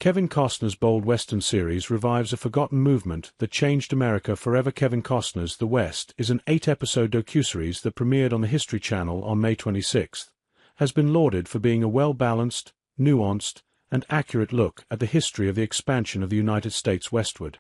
Kevin Costner's bold Western series revives a forgotten movement that changed America forever. Kevin Costner's The West is an 8-episode docuseries that premiered on the History Channel on May 26, has been lauded for being a well-balanced, nuanced, and accurate look at the history of the expansion of the United States westward.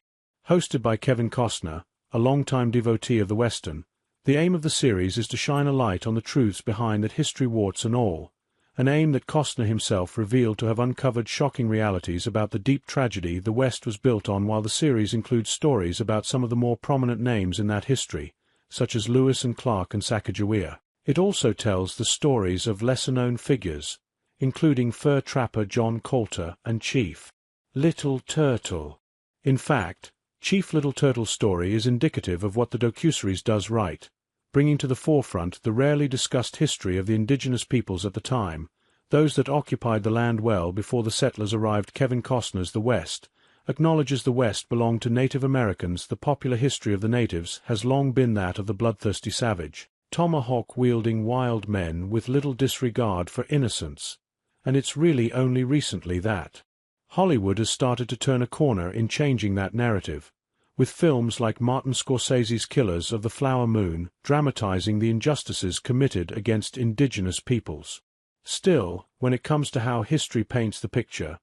Hosted by Kevin Costner, a longtime devotee of the Western, the aim of the series is to shine a light on the truths behind that history, warts and all, an aim that Costner himself revealed to have uncovered shocking realities about the deep tragedy the West was built on. While the series includes stories about some of the more prominent names in that history, such as Lewis and Clark and Sacagawea, it also tells the stories of lesser-known figures, including fur trapper John Colter and Chief Little Turtle. In fact, Chief Little Turtle's story is indicative of what the docuseries does right, bringing to the forefront the rarely discussed history of the indigenous peoples at the time, those that occupied the land well before the settlers arrived. Kevin Costner's The West acknowledges the West belonged to Native Americans. The popular history of the natives has long been that of the bloodthirsty savage, tomahawk-wielding wild men with little disregard for innocence, and it's really only recently that Hollywood has started to turn a corner in changing that narrative, with films like Martin Scorsese's Killers of the Flower Moon dramatizing the injustices committed against indigenous peoples. Still, when it comes to how history paints the picture,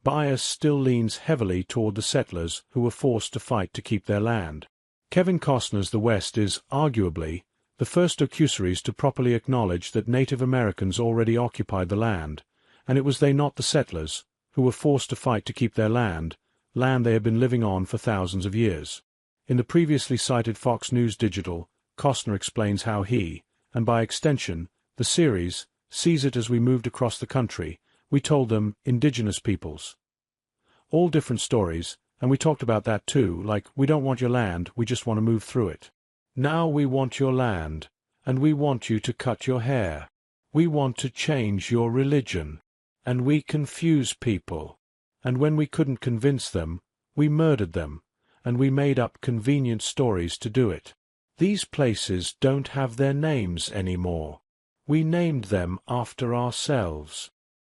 bias still leans heavily toward the settlers who were forced to fight to keep their land. Kevin Costner's The West is, arguably, the first docuseries to properly acknowledge that Native Americans already occupied the land, and it was they, not the settlers, who were forced to fight to keep their land they had been living on for thousands of years. In the previously cited Fox News Digital, Costner explains how he, and by extension, the series, sees it. As we moved across the country, we told them, indigenous peoples. All different stories, and we talked about that too, like, we don't want your land, we just want to move through it. Now we want your land, and we want you to cut your hair. We want to change your religion. And we confuse people. And when we couldn't convince them, we murdered them, and we made up convenient stories to do it. These places don't have their names anymore. We named them after ourselves.